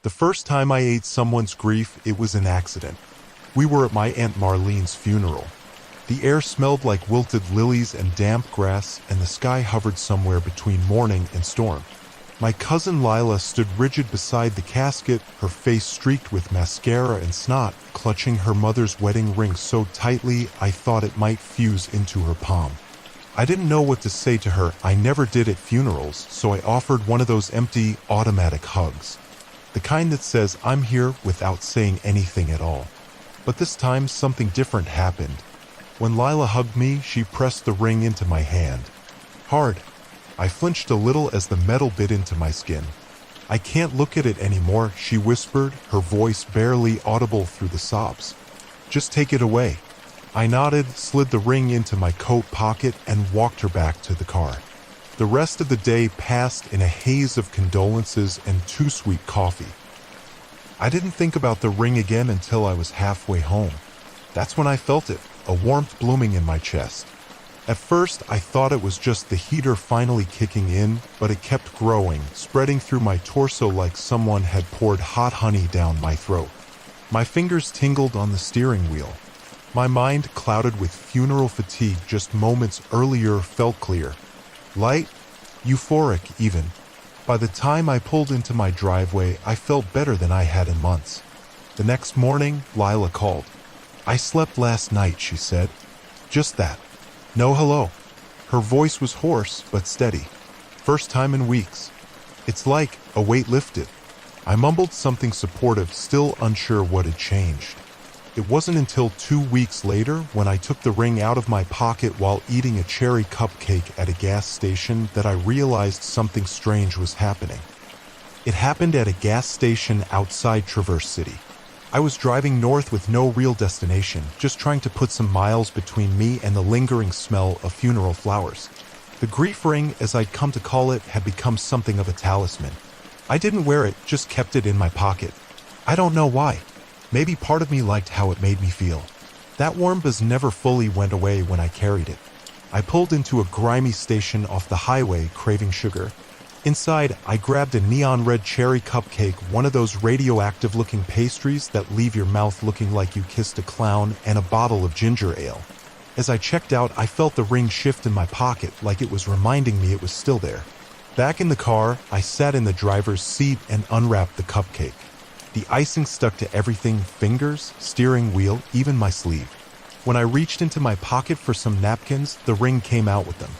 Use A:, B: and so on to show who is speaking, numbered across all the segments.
A: The first time I ate someone's grief, it was an accident. We were at my Aunt Marlene's funeral. The air smelled like wilted lilies and damp grass, and the sky hovered somewhere between morning and storm. My cousin Lila stood rigid beside the casket, her face streaked with mascara and snot, clutching her mother's wedding ring so tightly I thought it might fuse into her palm. I didn't know what to say to her. I never did at funerals, so I offered one of those empty, automatic hugs. The kind that says, "I'm here," without saying anything at all. But this time, something different happened. When Lila hugged me, she pressed the ring into my hand. Hard. I flinched a little as the metal bit into my skin. "I can't look at it anymore," she whispered, her voice barely audible through the sobs. "Just take it away." I nodded, slid the ring into my coat pocket, and walked her back to the car. The rest of the day passed in a haze of condolences and too sweet coffee. I didn't think about the ring again until I was halfway home. That's when I felt it, a warmth blooming in my chest. At first, I thought it was just the heater finally kicking in, but it kept growing, spreading through my torso like someone had poured hot honey down my throat. My fingers tingled on the steering wheel. My mind, clouded with funeral fatigue just moments earlier, felt clear. Light, euphoric even. By the time I pulled into my driveway, I felt better than I had in months. The next morning, Lila called. "I slept last night," she said. Just that. No hello. Her voice was hoarse but steady. First time in weeks. It's like a weight lifted. I mumbled something supportive, still unsure what had changed. It wasn't until 2 weeks later, when I took the ring out of my pocket while eating a cherry cupcake at a gas station, that I realized something strange was happening. It happened at a gas station outside Traverse City. I was driving north with no real destination, just trying to put some miles between me and the lingering smell of funeral flowers. The grief ring, as I'd come to call it, had become something of a talisman. I didn't wear it, just kept it in my pocket. I don't know why. Maybe part of me liked how it made me feel. That warm buzz never fully went away when I carried it. I pulled into a grimy station off the highway, craving sugar. Inside, I grabbed a neon red cherry cupcake, one of those radioactive-looking pastries that leave your mouth looking like you kissed a clown, and a bottle of ginger ale. As I checked out, I felt the ring shift in my pocket, like it was reminding me it was still there. Back in the car, I sat in the driver's seat and unwrapped the cupcake. The icing stuck to everything: fingers, steering wheel, even my sleeve. When I reached into my pocket for some napkins, the ring came out with them.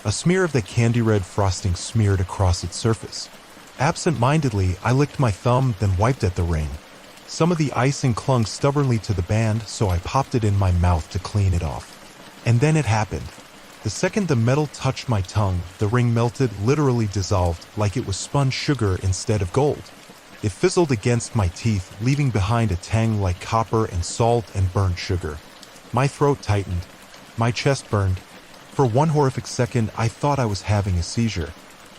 A: A smear of the candy red frosting smeared across its surface. Absent-mindedly, I licked my thumb, then wiped at the ring. Some of the icing clung stubbornly to the band, so I popped it in my mouth to clean it off. And then it happened. The second the metal touched my tongue, the ring melted, literally dissolved, like it was spun sugar instead of gold. It fizzled against my teeth, leaving behind a tang like copper and salt and burnt sugar. My throat tightened. My chest burned. For one horrific second, I thought I was having a seizure.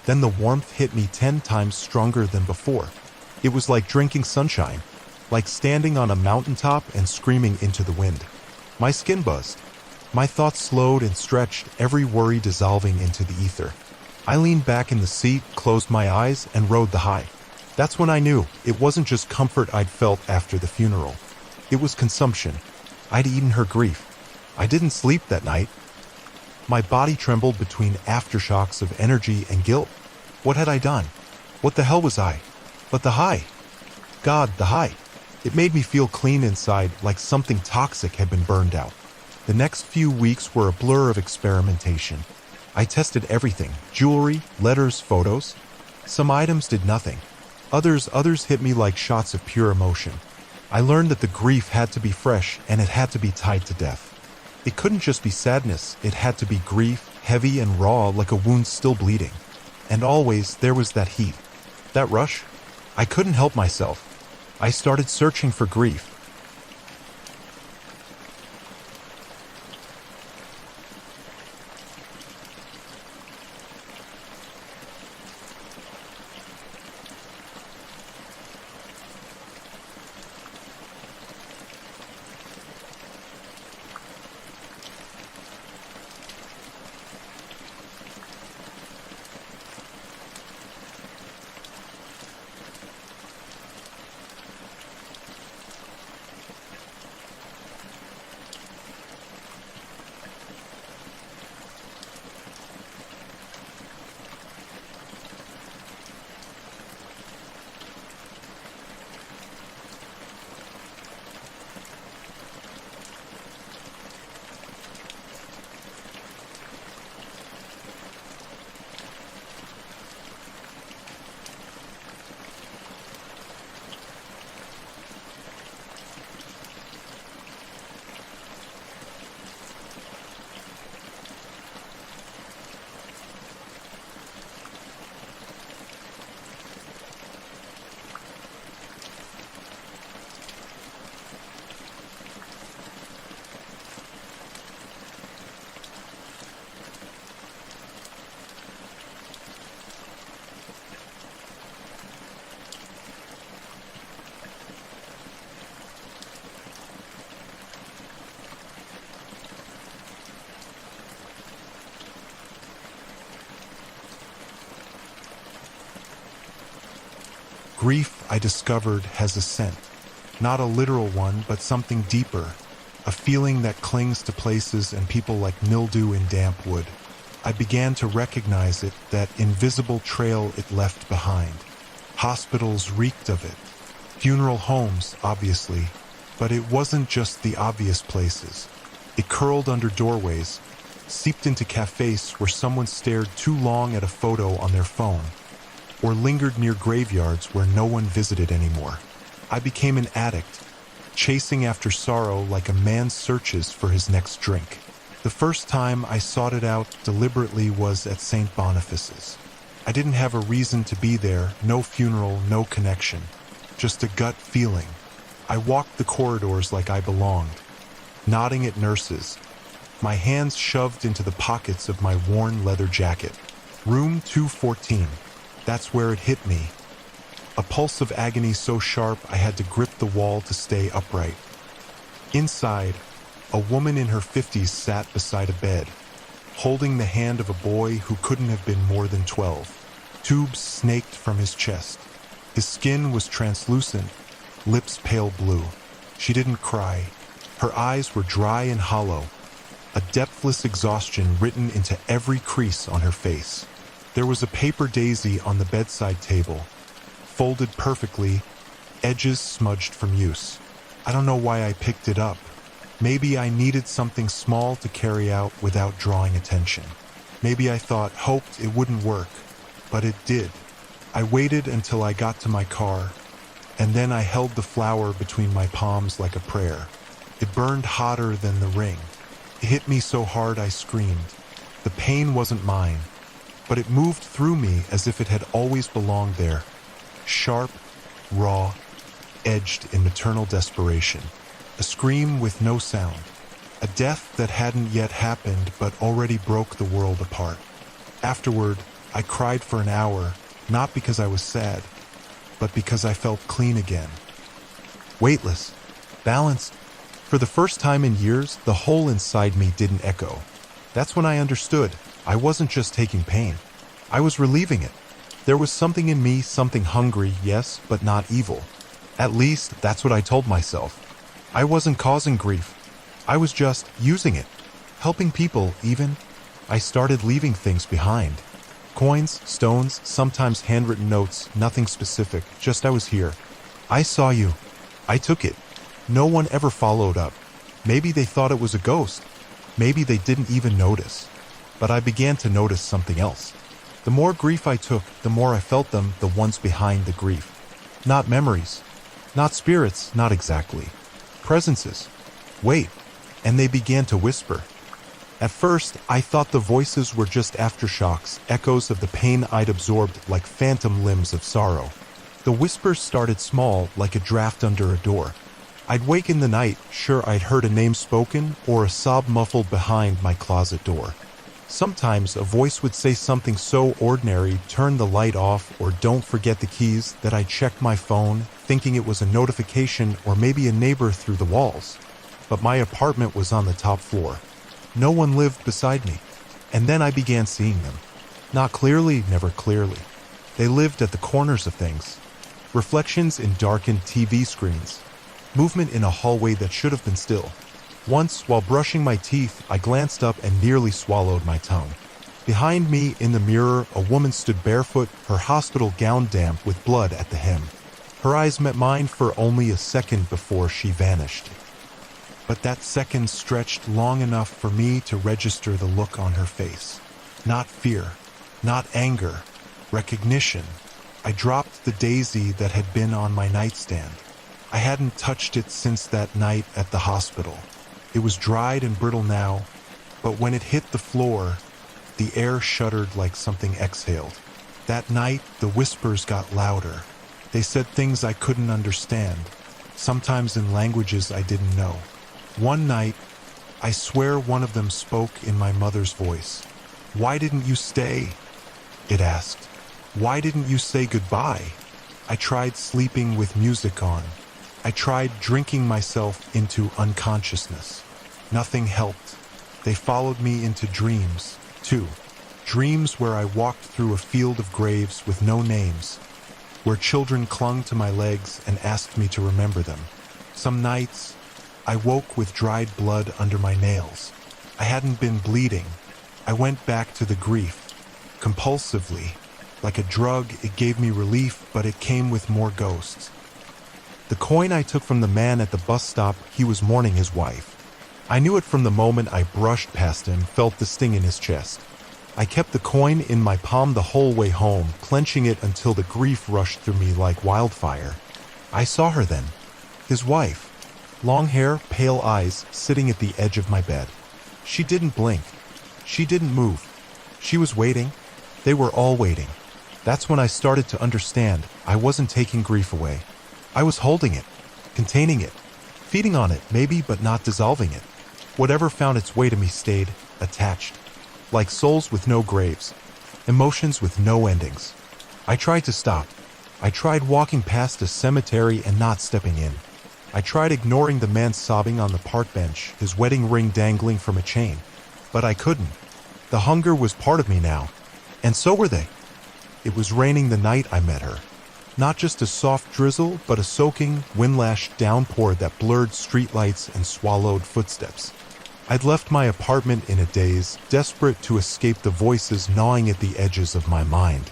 A: Then the warmth hit me 10 times stronger than before. It was like drinking sunshine, like standing on a mountaintop and screaming into the wind. My skin buzzed. My thoughts slowed and stretched, every worry dissolving into the ether. I leaned back in the seat, closed my eyes, and rode the high. That's when I knew it wasn't just comfort I'd felt after the funeral. It was consumption. I'd eaten her grief. I didn't sleep that night. My body trembled between aftershocks of energy and guilt. What had I done? What the hell was I? But the high. God, the high. It made me feel clean inside, like something toxic had been burned out. The next few weeks were a blur of experimentation. I tested everything: jewelry, letters, photos. Some items did nothing. Others hit me like shots of pure emotion. I learned that the grief had to be fresh, and it had to be tied to death. It couldn't just be sadness, it had to be grief, heavy and raw, like a wound still bleeding. And always there was that heat, that rush. I couldn't help myself. I started searching for grief. Grief, I discovered, has a scent. Not a literal one, but something deeper. A feeling that clings to places and people like mildew in damp wood. I began to recognize it, that invisible trail it left behind. Hospitals reeked of it. Funeral homes, obviously. But it wasn't just the obvious places. It curled under doorways, seeped into cafes where someone stared too long at a photo on their phone, or lingered near graveyards where no one visited anymore. I became an addict, chasing after sorrow like a man searches for his next drink. The first time I sought it out deliberately was at St. Boniface's. I didn't have a reason to be there, no funeral, no connection, just a gut feeling. I walked the corridors like I belonged, nodding at nurses, my hands shoved into the pockets of my worn leather jacket. Room 214. That's where it hit me. A pulse of agony so sharp I had to grip the wall to stay upright. Inside, a woman in her 50s sat beside a bed, holding the hand of a boy who couldn't have been more than 12. Tubes snaked from his chest. His skin was translucent, lips pale blue. She didn't cry. Her eyes were dry and hollow, a depthless exhaustion written into every crease on her face. There was a paper daisy on the bedside table, folded perfectly, edges smudged from use. I don't know why I picked it up. Maybe I needed something small to carry out without drawing attention. Maybe I hoped it wouldn't work, but it did. I waited until I got to my car, and then I held the flower between my palms like a prayer. It burned hotter than the ring. It hit me so hard I screamed. The pain wasn't mine, but it moved through me as if it had always belonged there. Sharp, raw, edged in maternal desperation. A scream with no sound. A death that hadn't yet happened but already broke the world apart. Afterward, I cried for an hour, not because I was sad, but because I felt clean again. Weightless, balanced. For the first time in years, the hole inside me didn't echo. That's when I understood. I wasn't just taking pain. I was relieving it. There was something in me, something hungry, yes, but not evil. At least, that's what I told myself. I wasn't causing grief. I was just using it. Helping people, even. I started leaving things behind. Coins, stones, sometimes handwritten notes, nothing specific, just I was here. I saw you. I took it. No one ever followed up. Maybe they thought it was a ghost. Maybe they didn't even notice. But I began to notice something else. The more grief I took, the more I felt them, the ones behind the grief. Not memories. Not spirits, not exactly. Presences. Wait. And they began to whisper. At first, I thought the voices were just aftershocks, echoes of the pain I'd absorbed like phantom limbs of sorrow. The whispers started small, like a draft under a door. I'd wake in the night, sure I'd heard a name spoken or a sob muffled behind my closet door. Sometimes a voice would say something so ordinary, turn the light off or don't forget the keys, that I'd check my phone, thinking it was a notification or maybe a neighbor through the walls. But my apartment was on the top floor. No one lived beside me. And then I began seeing them. Not clearly, never clearly. They lived at the corners of things. Reflections in darkened TV screens. Movement in a hallway that should have been still. Once, while brushing my teeth, I glanced up and nearly swallowed my tongue. Behind me, in the mirror, a woman stood barefoot, her hospital gown damp with blood at the hem. Her eyes met mine for only a second before she vanished. But that second stretched long enough for me to register the look on her face. Not fear, not anger, recognition. I dropped the daisy that had been on my nightstand. I hadn't touched it since that night at the hospital. It was dried and brittle now, but when it hit the floor, the air shuddered like something exhaled. That night, the whispers got louder. They said things I couldn't understand, sometimes in languages I didn't know. One night, I swear one of them spoke in my mother's voice. "Why didn't you stay?" it asked. "Why didn't you say goodbye?" I tried sleeping with music on. I tried drinking myself into unconsciousness. Nothing helped. They followed me into dreams, too. Dreams where I walked through a field of graves with no names. where children clung to my legs and asked me to remember them. Some nights, I woke with dried blood under my nails. I hadn't been bleeding. I went back to the grief. Compulsively. Like a drug, it gave me relief, but it came with more ghosts. The coin I took from the man at the bus stop, he was mourning his wife. I knew it from the moment I brushed past him, felt the sting in his chest. I kept the coin in my palm the whole way home, clenching it until the grief rushed through me like wildfire. I saw her then. His wife. Long hair, pale eyes, sitting at the edge of my bed. She didn't blink. She didn't move. She was waiting. They were all waiting. That's when I started to understand. I wasn't taking grief away. I was holding it, containing it, feeding on it maybe, but not dissolving it. Whatever found its way to me stayed, attached. Like souls with no graves, emotions with no endings. I tried to stop. I tried walking past a cemetery and not stepping in. I tried ignoring the man sobbing on the park bench, his wedding ring dangling from a chain. But I couldn't. The hunger was part of me now, and so were they. It was raining the night I met her. Not just a soft drizzle, but a soaking, wind-lashed downpour that blurred streetlights and swallowed footsteps. I'd left my apartment in a daze, desperate to escape the voices gnawing at the edges of my mind.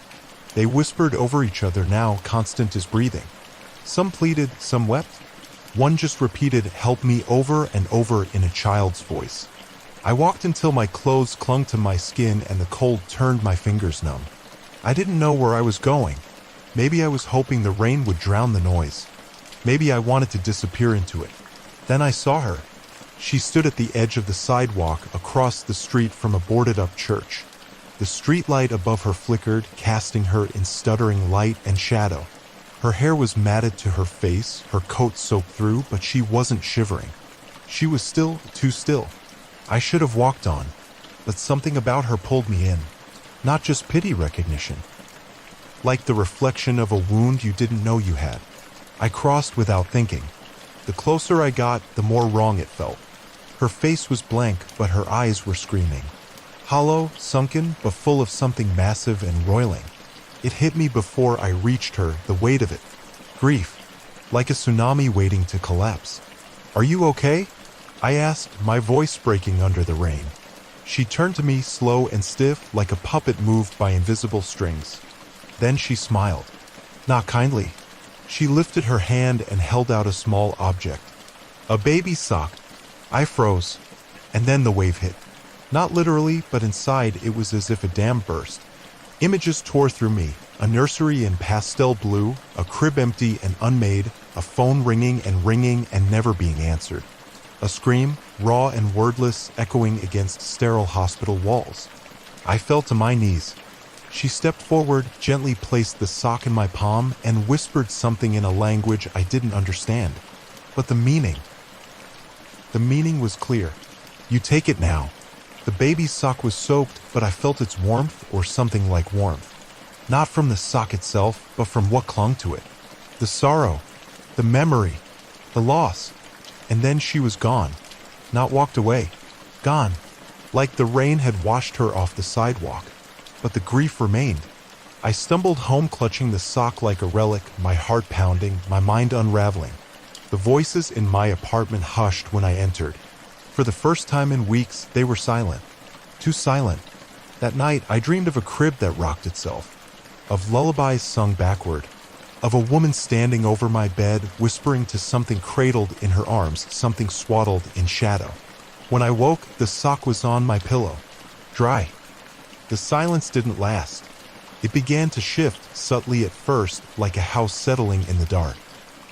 A: They whispered over each other now, constant as breathing. Some pleaded, some wept. One just repeated, "Help me," over and over in a child's voice. I walked until my clothes clung to my skin and the cold turned my fingers numb. I didn't know where I was going. Maybe I was hoping the rain would drown the noise. Maybe I wanted to disappear into it. Then I saw her. She stood at the edge of the sidewalk across the street from a boarded-up church. The streetlight above her flickered, casting her in stuttering light and shadow. Her hair was matted to her face, her coat soaked through, but she wasn't shivering. She was still, too still. I should have walked on, but something about her pulled me in. Not just pity recognition. Like the reflection of a wound you didn't know you had. I crossed without thinking. The closer I got, the more wrong it felt. Her face was blank, but her eyes were screaming. Hollow, sunken, but full of something massive and roiling. It hit me before I reached her, the weight of it. Grief. Like a tsunami waiting to collapse. "Are you okay?" I asked, my voice breaking under the rain. She turned to me, slow and stiff, like a puppet moved by invisible strings. Then she smiled. Not kindly. She lifted her hand and held out a small object. A baby sock. I froze. And then the wave hit. Not literally, but inside it was as if a dam burst. Images tore through me. A nursery in pastel blue, a crib empty and unmade, a phone ringing and never being answered. A scream, raw and wordless, echoing against sterile hospital walls. I fell to my knees. She stepped forward, gently placed the sock in my palm, and whispered something in a language I didn't understand. But the meaning was clear. "You take it now." The baby's sock was soaked, but I felt its warmth, or something like warmth. Not from the sock itself, but from what clung to it. The sorrow, the memory, the loss. And then she was gone. Not walked away. Gone. Like the rain had washed her off the sidewalk. But the grief remained. I stumbled home clutching the sock like a relic, my heart pounding, my mind unraveling. The voices in my apartment hushed when I entered. For the first time in weeks, they were silent. Too silent. That night, I dreamed of a crib that rocked itself. Of lullabies sung backward. Of a woman standing over my bed, whispering to something cradled in her arms, something swaddled in shadow. When I woke, the sock was on my pillow. Dry. The silence didn't last. It began to shift, subtly at first, like a house settling in the dark.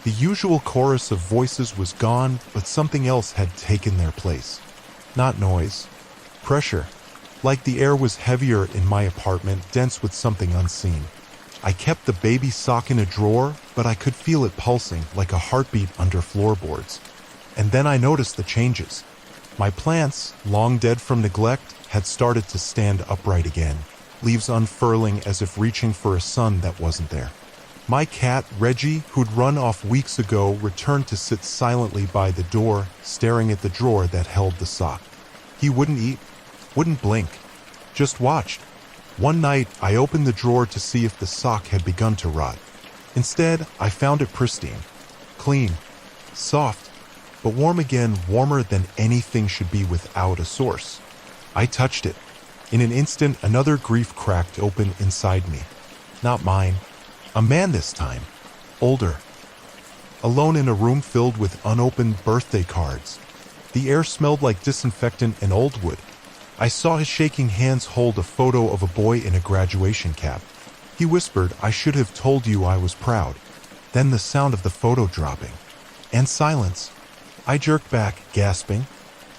A: The usual chorus of voices was gone, but something else had taken their place. Not noise. Pressure. Like the air was heavier in my apartment, dense with something unseen. I kept the baby sock in a drawer, but I could feel it pulsing like a heartbeat under floorboards. And then I noticed the changes. My plants, long dead from neglect, had started to stand upright again, leaves unfurling as if reaching for a sun that wasn't there. My cat, Reggie, who'd run off weeks ago, returned to sit silently by the door, staring at the drawer that held the sock. He wouldn't eat, wouldn't blink, just watched. One night, I opened the drawer to see if the sock had begun to rot. Instead, I found it pristine, clean, soft, but warm again, warmer than anything should be without a source. I touched it. In an instant, another grief cracked open inside me. Not mine. A man this time. Older. Alone in a room filled with unopened birthday cards. The air smelled like disinfectant and old wood. I saw his shaking hands hold a photo of a boy in a graduation cap. He whispered, "I should have told you I was proud." Then the sound of the photo dropping. And silence. I jerked back, gasping.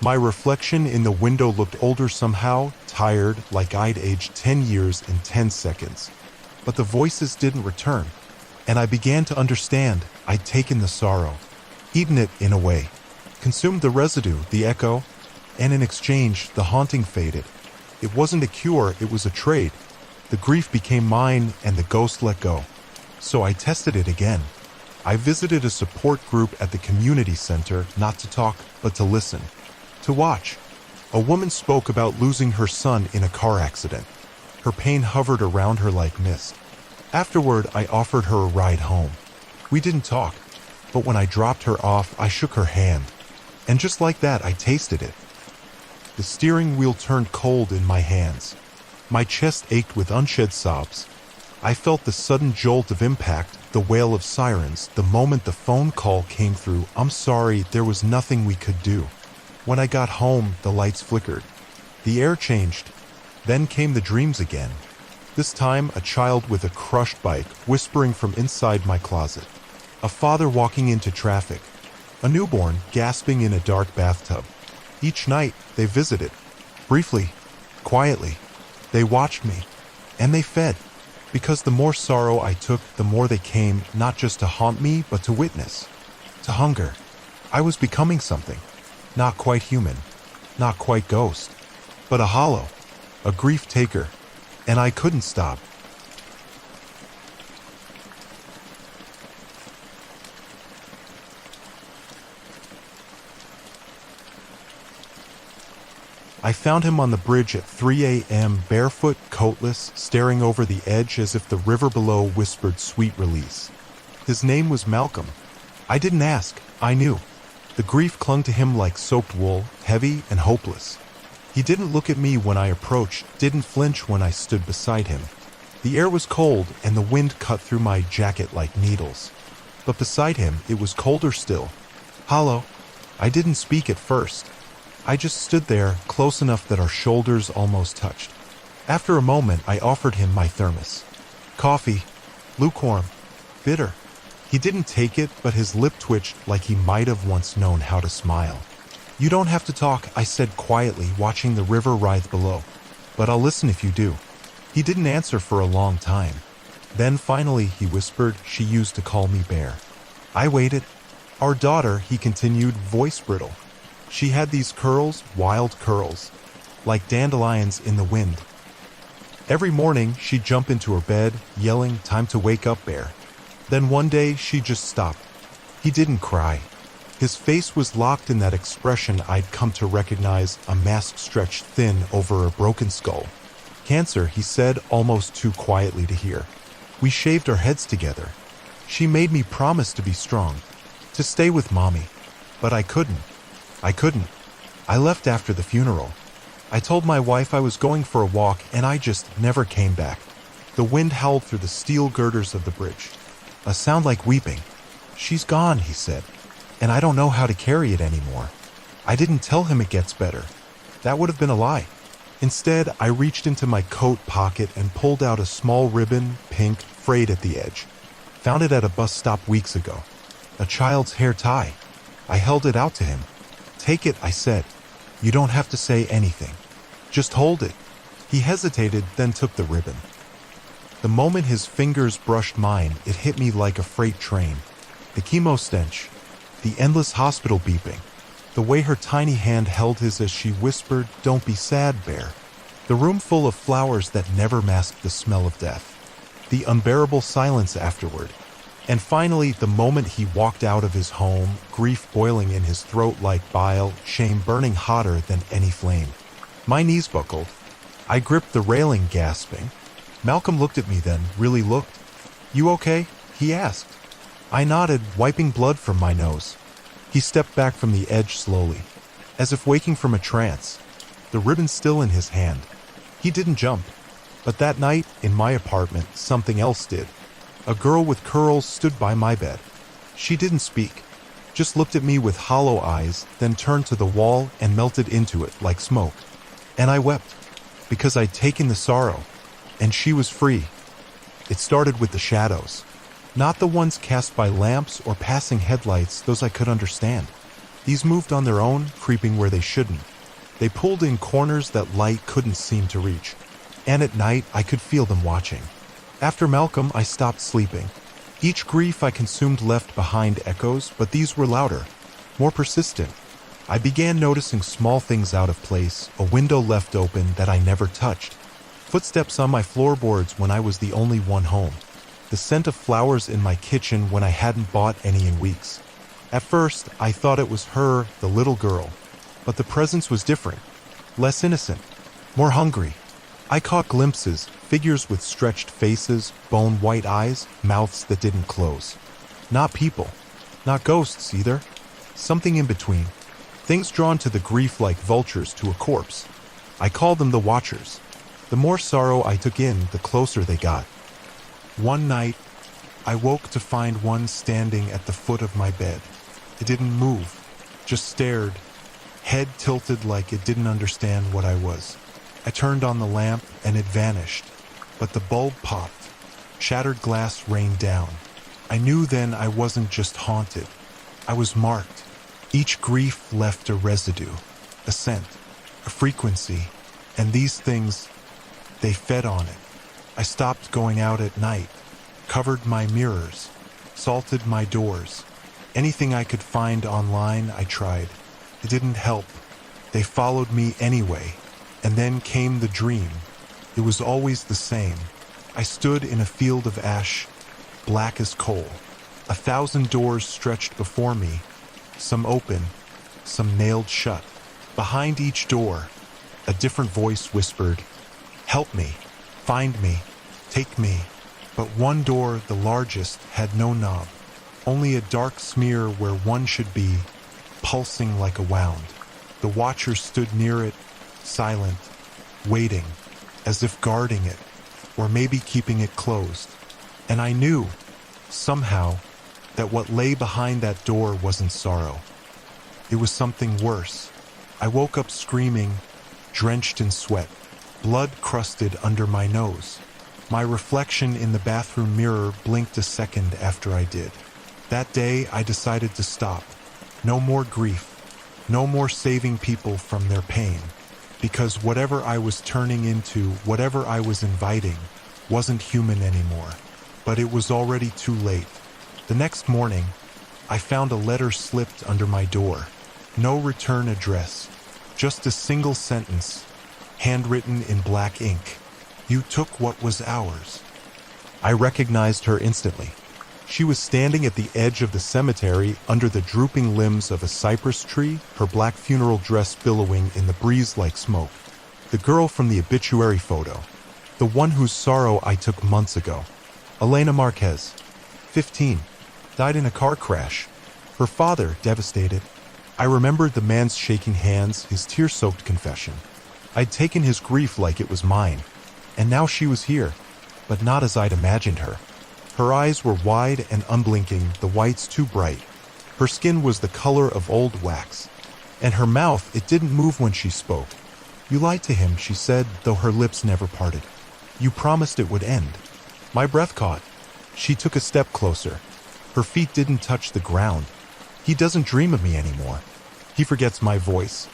A: My reflection in the window looked older somehow, tired, like I'd aged 10 years in 10 seconds. But the voices didn't return. And I began to understand. I'd taken the sorrow, eaten it in a way, consumed the residue, the echo, and in exchange, the haunting faded. It wasn't a cure, it was a trade. The grief became mine and the ghost let go. So I tested it again. I visited a support group at the community center, not to talk, but to listen, to watch. A woman spoke about losing her son in a car accident. Her pain hovered around her like mist. Afterward, I offered her a ride home. We didn't talk, but when I dropped her off, I shook her hand. And just like that, I tasted it. The steering wheel turned cold in my hands. My chest ached with unshed sobs. I felt the sudden jolt of impact, the wail of sirens, the moment the phone call came through. "I'm sorry, there was nothing we could do." When I got home, the lights flickered. The air changed. Then came the dreams again. This time, a child with a crushed bike whispering from inside my closet. A father walking into traffic. A newborn gasping in a dark bathtub. Each night, they visited. Briefly, quietly. They watched me. And they fed. Because the more sorrow I took, the more they came, not just to haunt me, but to witness. To hunger. I was becoming something. Not quite human. Not quite ghost. But a hollow. A grief taker. And I couldn't stop. I found him on the bridge at 3 a.m., barefoot, coatless, staring over the edge as if the river below whispered sweet release. His name was Malcolm. I didn't ask, I knew. The grief clung to him like soaked wool, heavy and hopeless. He didn't look at me when I approached, didn't flinch when I stood beside him. The air was cold and the wind cut through my jacket like needles. But beside him, it was colder still. Hollow. I didn't speak at first. I just stood there, close enough that our shoulders almost touched. After a moment, I offered him my thermos. Coffee. Lukewarm. Bitter. He didn't take it, but his lip twitched like he might have once known how to smile. "You don't have to talk," I said quietly, watching the river writhe below. "But I'll listen if you do." He didn't answer for a long time. Then finally, he whispered, "She used to call me Bear." I waited. "Our daughter," he continued, voice brittle. "She had these curls, wild curls, like dandelions in the wind. Every morning, she'd jump into her bed, yelling, 'Time to wake up, Bear.' Then one day, she just stopped." He didn't cry. His face was locked in that expression I'd come to recognize, a mask stretched thin over a broken skull. "Cancer," he said, almost too quietly to hear. "We shaved our heads together. She made me promise to be strong, to stay with Mommy. But I couldn't. I left after the funeral. I told my wife I was going for a walk, and I just never came back." The wind howled through the steel girders of the bridge. A sound like weeping. "She's gone," he said, "and I don't know how to carry it anymore." I didn't tell him it gets better. That would have been a lie. Instead, I reached into my coat pocket and pulled out a small ribbon, pink, frayed at the edge. Found it at a bus stop weeks ago. A child's hair tie. I held it out to him. "Take it," I said. "You don't have to say anything. Just hold it." He hesitated, then took the ribbon. The moment his fingers brushed mine, it hit me like a freight train. The chemo stench. The endless hospital beeping. The way her tiny hand held his as she whispered, "Don't be sad, Bear." The room full of flowers that never masked the smell of death. The unbearable silence afterward. And finally, the moment he walked out of his home, grief boiling in his throat like bile, shame burning hotter than any flame. My knees buckled. I gripped the railing, gasping. Malcolm looked at me then, really looked. "You okay?" he asked. I nodded, wiping blood from my nose. He stepped back from the edge slowly, as if waking from a trance, the ribbon still in his hand. He didn't jump, but that night, in my apartment, something else did. A girl with curls stood by my bed. She didn't speak, just looked at me with hollow eyes, then turned to the wall and melted into it like smoke. And I wept, because I'd taken the sorrow, and she was free. It started with the shadows. Not the ones cast by lamps or passing headlights, those I could understand. These moved on their own, creeping where they shouldn't. They pulled in corners that light couldn't seem to reach. And at night, I could feel them watching. After Malcolm, I stopped sleeping. Each grief I consumed left behind echoes, but these were louder, more persistent. I began noticing small things out of place, a window left open that I never touched, footsteps on my floorboards when I was the only one home, the scent of flowers in my kitchen when I hadn't bought any in weeks. At first, I thought it was her, the little girl, but the presence was different, less innocent, more hungry. I caught glimpses, figures with stretched faces, bone-white eyes, mouths that didn't close. Not people, not ghosts either, something in between. Things drawn to the grief like vultures to a corpse. I called them the Watchers. The more sorrow I took in, the closer they got. One night, I woke to find one standing at the foot of my bed. It didn't move, just stared, head tilted like it didn't understand what I was. I turned on the lamp and it vanished, but the bulb popped. Shattered glass rained down. I knew then I wasn't just haunted. I was marked. Each grief left a residue, a scent, a frequency, and these things, they fed on it. I stopped going out at night, covered my mirrors, salted my doors. Anything I could find online, I tried. It didn't help. They followed me anyway. And then came the dream. It was always the same. I stood in a field of ash, black as coal. 1,000 doors stretched before me, some open, some nailed shut. Behind each door, a different voice whispered, "Help me, find me, take me." But one door, the largest, had no knob, only a dark smear where one should be, pulsing like a wound. The Watcher stood near it, silent, waiting, as if guarding it, or maybe keeping it closed. And I knew, somehow, that what lay behind that door wasn't sorrow. It was something worse. I woke up screaming, drenched in sweat, blood crusted under my nose. My reflection in the bathroom mirror blinked a second after I did. That day, I decided to stop. No more grief. No more saving people from their pain. Because whatever I was turning into, whatever I was inviting, wasn't human anymore. But it was already too late. The next morning, I found a letter slipped under my door. No return address, just a single sentence, handwritten in black ink. "You took what was ours." I recognized her instantly. She was standing at the edge of the cemetery under the drooping limbs of a cypress tree, her black funeral dress billowing in the breeze like smoke. The girl from the obituary photo. The one whose sorrow I took months ago. Elena Marquez, 15, died in a car crash. Her father, devastated. I remembered the man's shaking hands, his tear-soaked confession. I'd taken his grief like it was mine. And now she was here, but not as I'd imagined her. Her eyes were wide and unblinking, the whites too bright. Her skin was the color of old wax. And her mouth, it didn't move when she spoke. "You lied to him," she said, though her lips never parted. "You promised it would end." My breath caught. She took a step closer. Her feet didn't touch the ground. "He doesn't dream of me anymore. He forgets my voice,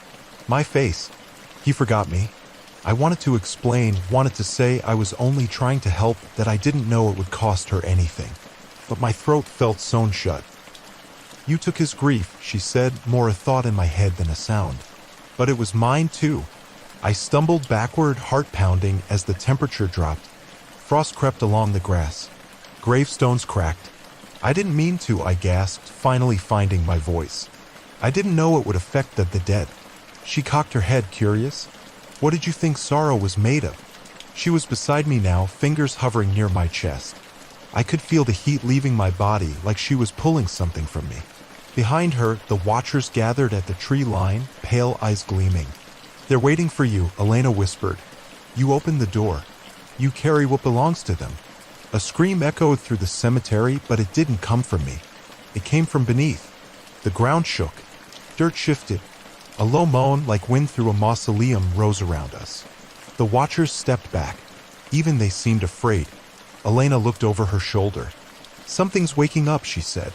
A: my face. He forgot me." I wanted to explain, wanted to say I was only trying to help, that I didn't know it would cost her anything. But my throat felt sewn shut. "You took his grief," she said, more a thought in my head than a sound. But it was mine too. I stumbled backward, heart pounding, as the temperature dropped. Frost crept along the grass. Gravestones cracked. "I didn't mean to," I gasped, finally finding my voice. "I didn't know it would affect the dead." She cocked her head, curious. "What did you think sorrow was made of?" She was beside me now, fingers hovering near my chest. I could feel the heat leaving my body like she was pulling something from me. Behind her, the watchers gathered at the tree line, pale eyes gleaming. "They're waiting for you," Elena whispered. "You open the door. You carry what belongs to them." A scream echoed through the cemetery, but it didn't come from me. It came from beneath. The ground shook. Dirt shifted. A low moan like wind through a mausoleum rose around us. The watchers stepped back. Even they seemed afraid. Elena looked over her shoulder. "Something's waking up," she said.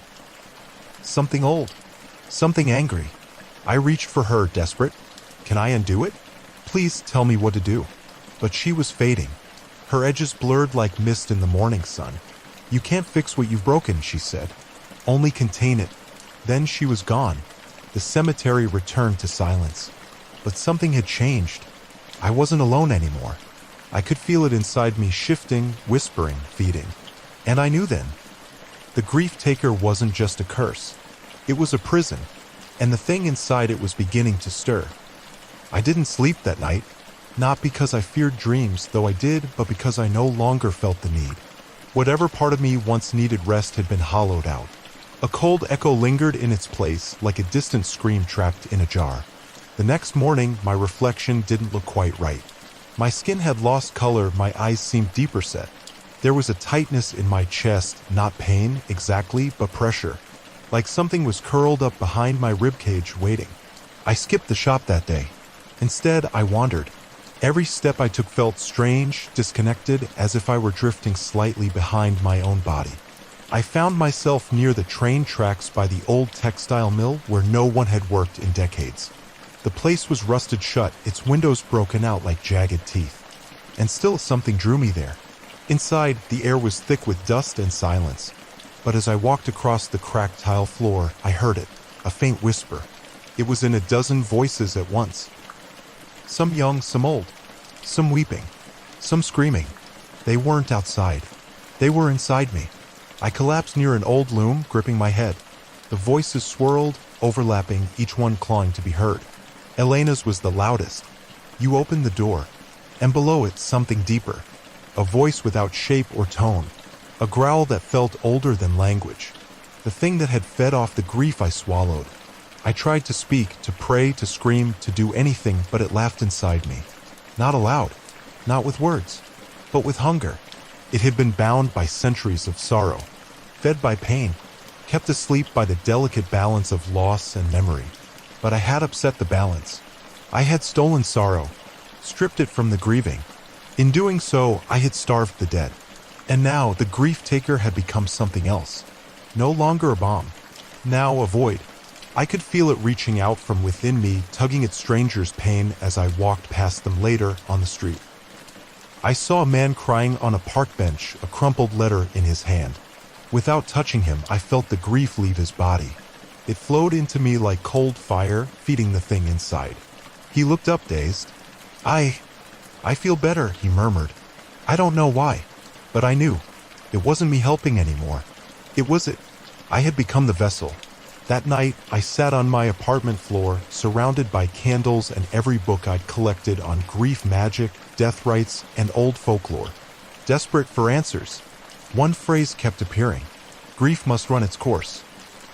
A: "Something old. Something angry." I reached for her, desperate. "Can I undo it? Please tell me what to do." But she was fading. Her edges blurred like mist in the morning sun. "You can't fix what you've broken," she said. "Only contain it." Then she was gone. The cemetery returned to silence. But something had changed. I wasn't alone anymore. I could feel it inside me, shifting, whispering, feeding. And I knew then. The grief taker wasn't just a curse. It was a prison, and the thing inside it was beginning to stir. I didn't sleep that night, not because I feared dreams, though I did, but because I no longer felt the need. Whatever part of me once needed rest had been hollowed out. A cold echo lingered in its place, like a distant scream trapped in a jar. The next morning, my reflection didn't look quite right. My skin had lost color, my eyes seemed deeper set. There was a tightness in my chest, not pain exactly, but pressure. Like something was curled up behind my ribcage, waiting. I skipped the shop that day. Instead, I wandered. Every step I took felt strange, disconnected, as if I were drifting slightly behind my own body. I found myself near the train tracks by the old textile mill where no one had worked in decades. The place was rusted shut, its windows broken out like jagged teeth. And still something drew me there. Inside, the air was thick with dust and silence. But as I walked across the cracked tile floor, I heard it, a faint whisper. It was in a dozen voices at once. Some young, some old. Some weeping. Some screaming. They weren't outside. They were inside me. I collapsed near an old loom, gripping my head. The voices swirled, overlapping, each one clawing to be heard. Elena's was the loudest. "You opened the door." And below it, something deeper. A voice without shape or tone. A growl that felt older than language. The thing that had fed off the grief I swallowed. I tried to speak, to pray, to scream, to do anything, but it laughed inside me. Not aloud. Not with words. But with hunger. It had been bound by centuries of sorrow. Fed by pain. Kept asleep by the delicate balance of loss and memory. But I had upset the balance. I had stolen sorrow. Stripped it from the grieving. In doing so, I had starved the dead. And now the grief taker had become something else. No longer a bomb. Now a void. I could feel it reaching out from within me, tugging at strangers' pain as I walked past them later on the street. I saw a man crying on a park bench, a crumpled letter in his hand. Without touching him, I felt the grief leave his body. It flowed into me like cold fire, feeding the thing inside. He looked up, dazed. I feel better," he murmured. I don't know why, but I knew. It wasn't me helping anymore. It was it. I had become the vessel. That night, I sat on my apartment floor, surrounded by candles and every book I'd collected on grief magic, death rites, and old folklore. Desperate for answers. One phrase kept appearing. Grief must run its course.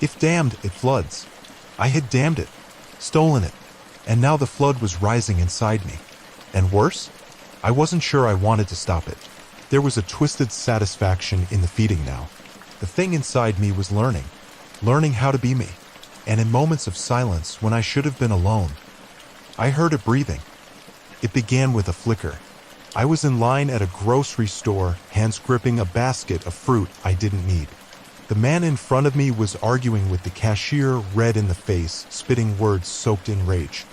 A: If damned, it floods. I had damned it, stolen it, and now the flood was rising inside me. And worse? I wasn't sure I wanted to stop it. There was a twisted satisfaction in the feeding now. The thing inside me was learning how to be me. And in moments of silence, when I should have been alone, I heard it breathing. It began with a flicker. I was in line at a grocery store, hands gripping a basket of fruit I didn't need. The man in front of me was arguing with the cashier, red in the face, spitting words soaked in rage.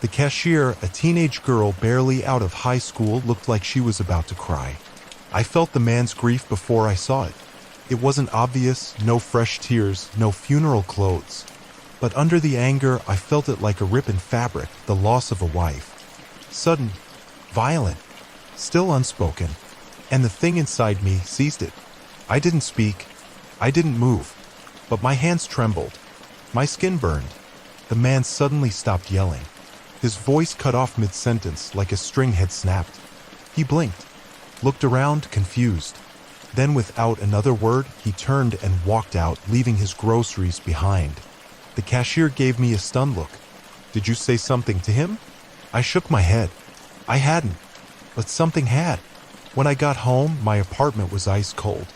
A: The cashier, a teenage girl barely out of high school, looked like she was about to cry. I felt the man's grief before I saw it. It wasn't obvious, no fresh tears, no funeral clothes. But under the anger, I felt it like a rip in fabric, the loss of a wife. Sudden, violent, still unspoken. And the thing inside me seized it. I didn't speak. I didn't move. But my hands trembled. My skin burned. The man suddenly stopped yelling. His voice cut off mid-sentence like a string had snapped. He blinked, looked around, confused. Then without another word, he turned and walked out, leaving his groceries behind. The cashier gave me a stunned look. "Did you say something to him?" I shook my head. I hadn't, but something had. When I got home, my apartment was ice cold.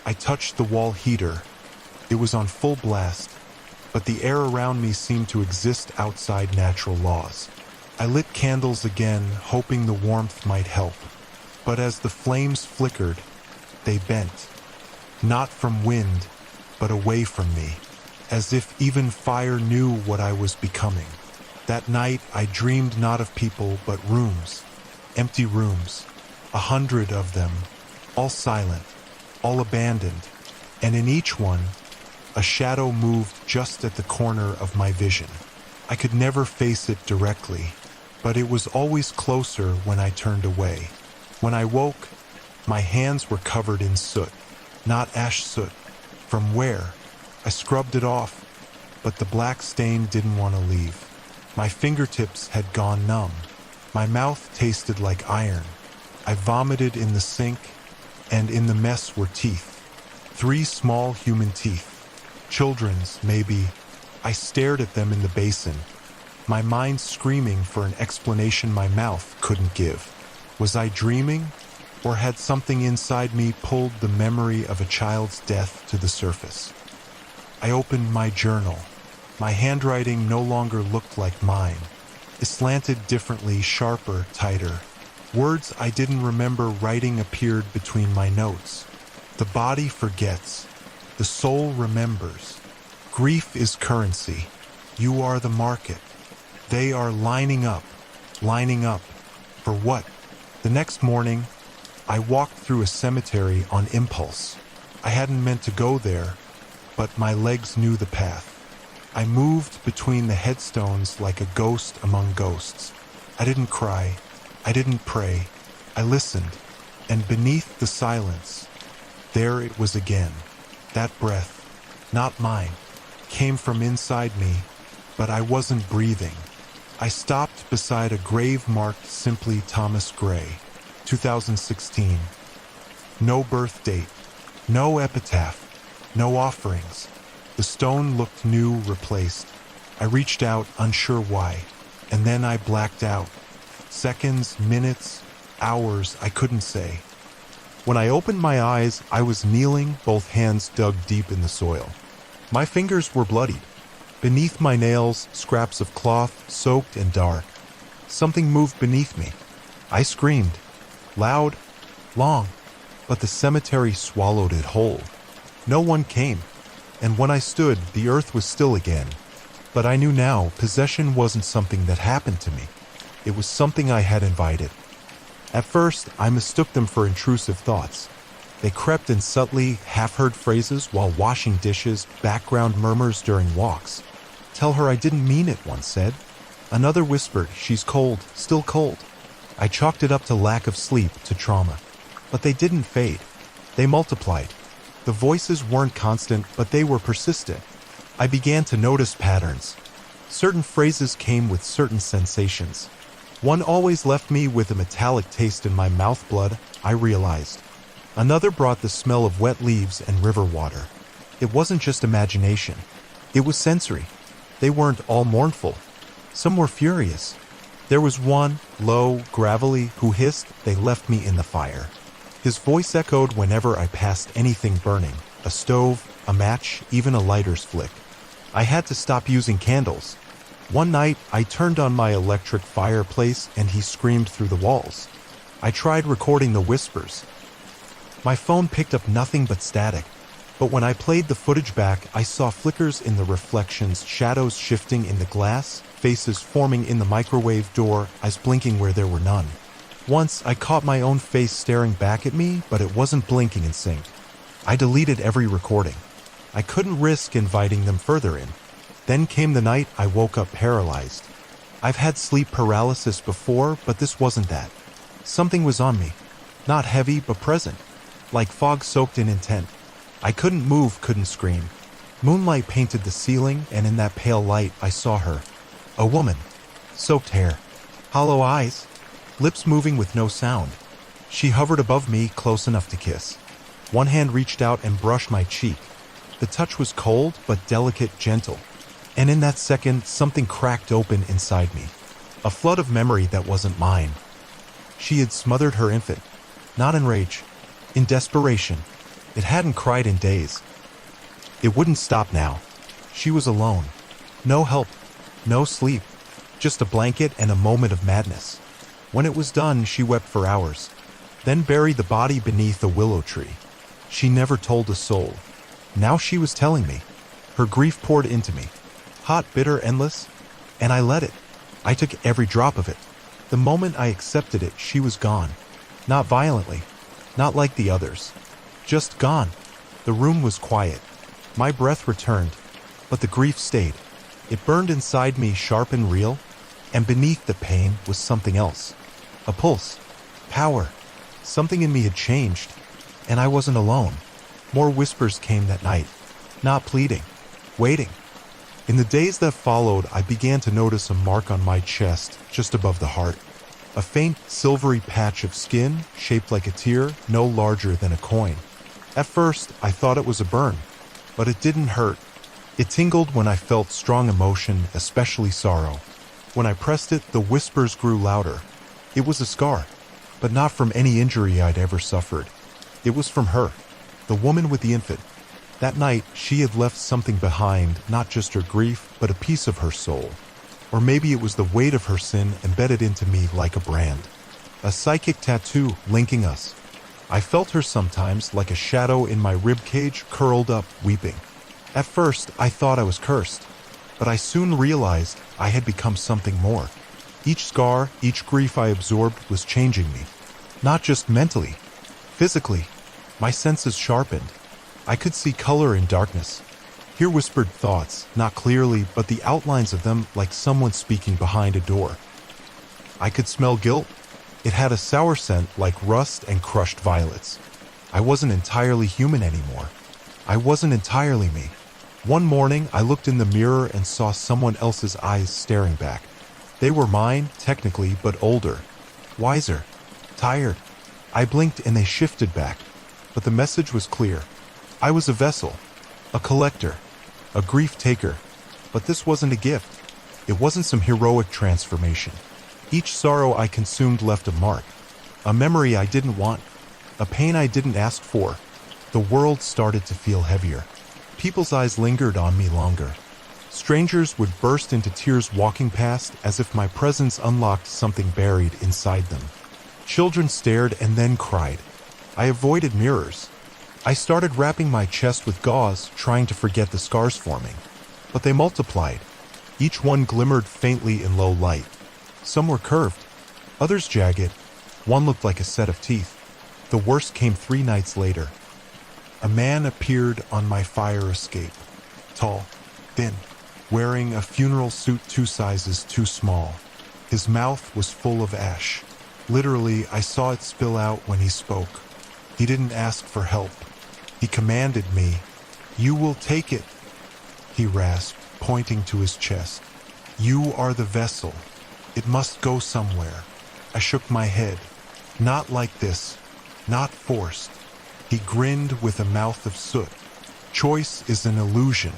A: I touched the wall heater. It was on full blast, but the air around me seemed to exist outside natural laws. I lit candles again, hoping the warmth might help. But as the flames flickered, they bent. Not from wind, but away from me, as if even fire knew what I was becoming. That night, I dreamed not of people, but rooms. Empty rooms. 100 of them. All silent. All abandoned. And in each one, a shadow moved just at the corner of my vision. I could never face it directly, but it was always closer when I turned away. When I woke, my hands were covered in soot. Not ash soot. From where? I scrubbed it off, but the black stain didn't want to leave. My fingertips had gone numb. My mouth tasted like iron. I vomited in the sink, and in the mess were teeth. 3 small human teeth. Children's, maybe. I stared at them in the basin, my mind screaming for an explanation my mouth couldn't give. Was I dreaming, or had something inside me pulled the memory of a child's death to the surface? I opened my journal. My handwriting no longer looked like mine. It slanted differently, sharper, tighter. Words I didn't remember writing appeared between my notes. The body forgets. The soul remembers. Grief is currency. You are the market. They are lining up. Lining up. For what? The next morning, I walked through a cemetery on impulse. I hadn't meant to go there, but my legs knew the path. I moved between the headstones like a ghost among ghosts. I didn't cry. I didn't pray. I listened, and beneath the silence, there it was again. That breath, not mine, came from inside me, but I wasn't breathing. I stopped beside a grave marked simply Thomas Gray, 2016. No birth date, no epitaph, no offerings. The stone looked new, replaced. I reached out, unsure why, and then I blacked out. Seconds, minutes, hours, I couldn't say. When I opened my eyes, I was kneeling, both hands dug deep in the soil. My fingers were bloodied. Beneath my nails, scraps of cloth, soaked and dark. Something moved beneath me. I screamed. Loud, long, but the cemetery swallowed it whole. No one came, and when I stood, the earth was still again. But I knew now, possession wasn't something that happened to me. It was something I had invited. At first, I mistook them for intrusive thoughts. They crept in subtly, half-heard phrases while washing dishes, background murmurs during walks. "Tell her I didn't mean it," one said. Another whispered, "She's cold, still cold." I chalked it up to lack of sleep, to trauma. But they didn't fade. They multiplied. The voices weren't constant, but they were persistent. I began to notice patterns. Certain phrases came with certain sensations. One always left me with a metallic taste in my mouth. Blood, I realized. Another brought the smell of wet leaves and river water. It wasn't just imagination. It was sensory. They weren't all mournful. Some were furious. There was one, low, gravelly, who hissed, "They left me in the fire." His voice echoed whenever I passed anything burning, a stove, a match, even a lighter's flick. I had to stop using candles. One night, I turned on my electric fireplace and he screamed through the walls. I tried recording the whispers. My phone picked up nothing but static, but when I played the footage back, I saw flickers in the reflections, shadows shifting in the glass, faces forming in the microwave door, eyes blinking where there were none. Once, I caught my own face staring back at me, but it wasn't blinking in sync. I deleted every recording. I couldn't risk inviting them further in. Then came the night I woke up paralyzed. I've had sleep paralysis before, but this wasn't that. Something was on me. Not heavy, but present. Like fog soaked in intent. I couldn't move, couldn't scream. Moonlight painted the ceiling, and in that pale light I saw her. A woman. Soaked hair. Hollow eyes. Lips moving with no sound. She hovered above me, close enough to kiss. One hand reached out and brushed my cheek. The touch was cold, but delicate, gentle. And in that second, something cracked open inside me. A flood of memory that wasn't mine. She had smothered her infant. Not in rage. In desperation. It hadn't cried in days. It wouldn't stop now. She was alone. No help. No sleep. Just a blanket and a moment of madness. When it was done, she wept for hours. Then buried the body beneath a willow tree. She never told a soul. Now she was telling me. Her grief poured into me. Hot, bitter, endless. And I let it. I took every drop of it. The moment I accepted it, she was gone. Not violently. Not like the others. Just gone. The room was quiet. My breath returned. But the grief stayed. It burned inside me, sharp and real. And beneath the pain was something else. A pulse. Power. Something in me had changed. And I wasn't alone. More whispers came that night. Not pleading. Waiting. In the days that followed, I began to notice a mark on my chest, just above the heart. A faint, silvery patch of skin, shaped like a tear, no larger than a coin. At first, I thought it was a burn, but it didn't hurt. It tingled when I felt strong emotion, especially sorrow. When I pressed it, the whispers grew louder. It was a scar, but not from any injury I'd ever suffered. It was from her, the woman with the infant. That night, she had left something behind, not just her grief, but a piece of her soul. Or maybe it was the weight of her sin embedded into me like a brand. A psychic tattoo linking us. I felt her sometimes like a shadow in my ribcage, curled up, weeping. At first, I thought I was cursed, but I soon realized I had become something more. Each scar, each grief I absorbed was changing me. Not just mentally, physically. My senses sharpened. I could see color in darkness. Hear whispered thoughts, not clearly, but the outlines of them like someone speaking behind a door. I could smell guilt. It had a sour scent like rust and crushed violets. I wasn't entirely human anymore. I wasn't entirely me. One morning, I looked in the mirror and saw someone else's eyes staring back. They were mine, technically, but older. Wiser. Tired. I blinked and they shifted back. But the message was clear. I was a vessel. A collector. A grief taker. But this wasn't a gift. It wasn't some heroic transformation. Each sorrow I consumed left a mark. A memory I didn't want. A pain I didn't ask for. The world started to feel heavier. People's eyes lingered on me longer. Strangers would burst into tears walking past as if my presence unlocked something buried inside them. Children stared and then cried. I avoided mirrors. I started wrapping my chest with gauze, trying to forget the scars forming. But they multiplied. Each one glimmered faintly in low light. Some were curved, others jagged. One looked like a set of teeth. The worst came 3 nights later. A man appeared on my fire escape. Tall, thin, wearing a funeral suit 2 sizes too small. His mouth was full of ash. Literally, I saw it spill out when he spoke. He didn't ask for help. He commanded me. "You will take it," he rasped, pointing to his chest. "You are the vessel. It must go somewhere." I shook my head. "Not like this. Not forced." He grinned with a mouth of soot. "Choice is an illusion.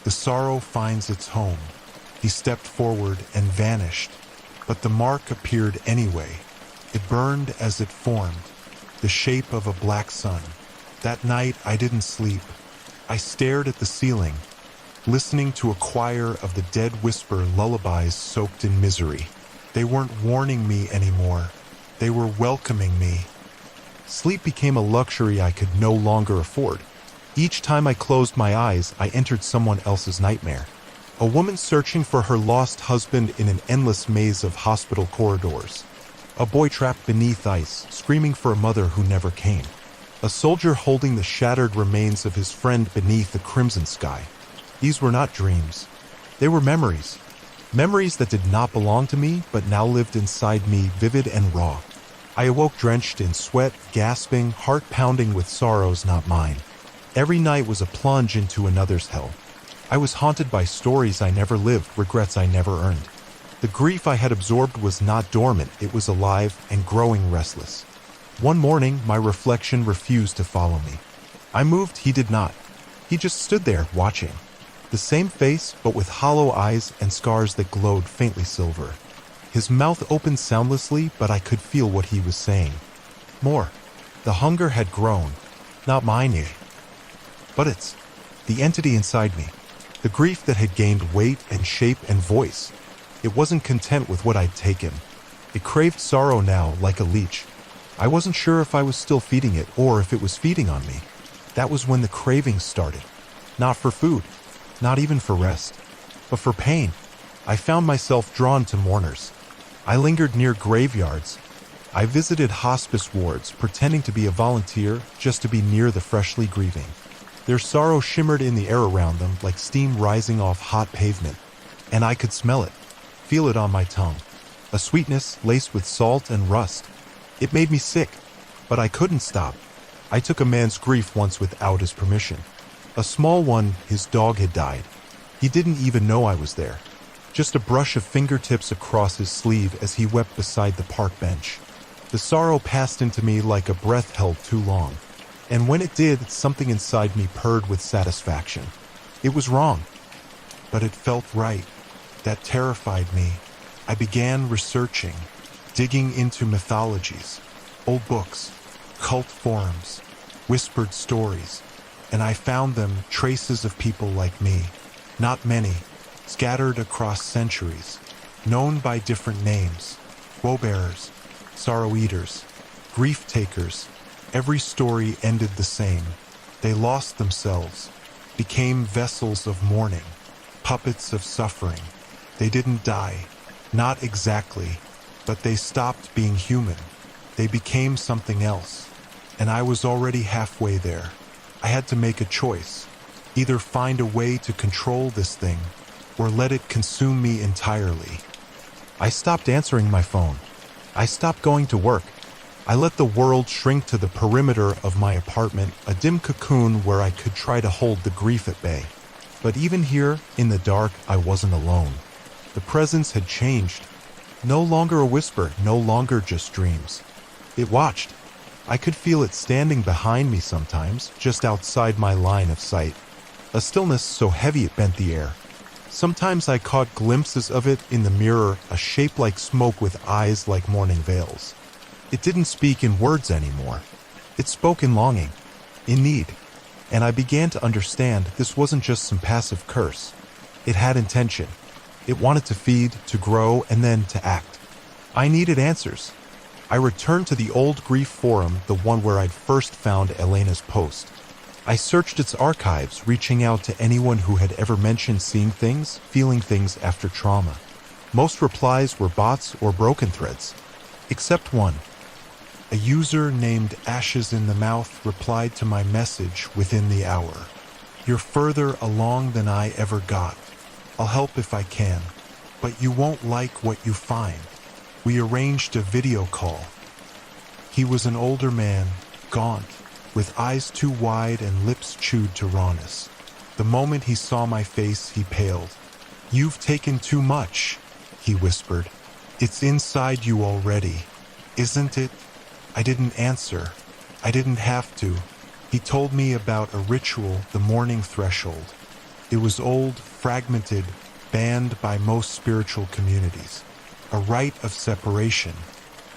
A: The sorrow finds its home." He stepped forward and vanished. But the mark appeared anyway. It burned as it formed, the shape of a black sun. That night I didn't sleep. I stared at the ceiling, listening to a choir of the dead whisper lullabies soaked in misery. They weren't warning me anymore. They were welcoming me. Sleep became a luxury I could no longer afford. Each time I closed my eyes, I entered someone else's nightmare. A woman searching for her lost husband in an endless maze of hospital corridors. A boy trapped beneath ice, screaming for a mother who never came. A soldier holding the shattered remains of his friend beneath the crimson sky. These were not dreams. They were memories. Memories that did not belong to me, but now lived inside me, vivid and raw. I awoke drenched in sweat, gasping, heart pounding with sorrows not mine. Every night was a plunge into another's hell. I was haunted by stories I never lived, regrets I never earned. The grief I had absorbed was not dormant, it was alive and growing restless. One morning, my reflection refused to follow me. I moved, he did not. He just stood there, watching. The same face, but with hollow eyes and scars that glowed faintly silver. His mouth opened soundlessly, but I could feel what he was saying. More. The hunger had grown. Not mine, but its. The entity inside me. The grief that had gained weight and shape and voice. It wasn't content with what I'd taken. It craved sorrow now, like a leech. I wasn't sure if I was still feeding it or if it was feeding on me. That was when the cravings started. Not for food, not even for rest, but for pain. I found myself drawn to mourners. I lingered near graveyards. I visited hospice wards, pretending to be a volunteer just to be near the freshly grieving. Their sorrow shimmered in the air around them like steam rising off hot pavement, and I could smell it, feel it on my tongue. A sweetness laced with salt and rust. It made me sick, but I couldn't stop. I took a man's grief once without his permission. A small one, his dog had died. He didn't even know I was there. Just a brush of fingertips across his sleeve as he wept beside the park bench. The sorrow passed into me like a breath held too long. And when it did, something inside me purred with satisfaction. It was wrong, but it felt right. That terrified me. I began researching, digging into mythologies, old books, cult forums, whispered stories, and I found them traces of people like me. Not many, scattered across centuries, known by different names: woe-bearers, sorrow-eaters, grief-takers. Every story ended the same. They lost themselves, became vessels of mourning, puppets of suffering. They didn't die, not exactly, but they stopped being human. They became something else, and I was already halfway there. I had to make a choice. Either find a way to control this thing, or let it consume me entirely. I stopped answering my phone. I stopped going to work. I let the world shrink to the perimeter of my apartment, a dim cocoon where I could try to hold the grief at bay. But even here, in the dark, I wasn't alone. The presence had changed. No longer a whisper, no longer just dreams. It watched. I could feel it standing behind me sometimes, just outside my line of sight. A stillness so heavy it bent the air. Sometimes I caught glimpses of it in the mirror, a shape like smoke with eyes like morning veils. It didn't speak in words anymore. It spoke in longing, in need. And I began to understand this wasn't just some passive curse. It had intention. It wanted to feed, to grow, and then to act. I needed answers. I returned to the old grief forum, the one where I'd first found Elena's post. I searched its archives, reaching out to anyone who had ever mentioned seeing things, feeling things after trauma. Most replies were bots or broken threads, except one. A user named Ashes in the Mouth replied to my message within the hour. "You're further along than I ever got. I'll help if I can, but you won't like what you find." We arranged a video call. He was an older man, gaunt, with eyes too wide and lips chewed to rawness. The moment he saw my face, he paled. "You've taken too much," he whispered. "It's inside you already, isn't it?" I didn't answer. I didn't have to. He told me about a ritual, the morning threshold. It was old, fragmented, banned by most spiritual communities. A rite of separation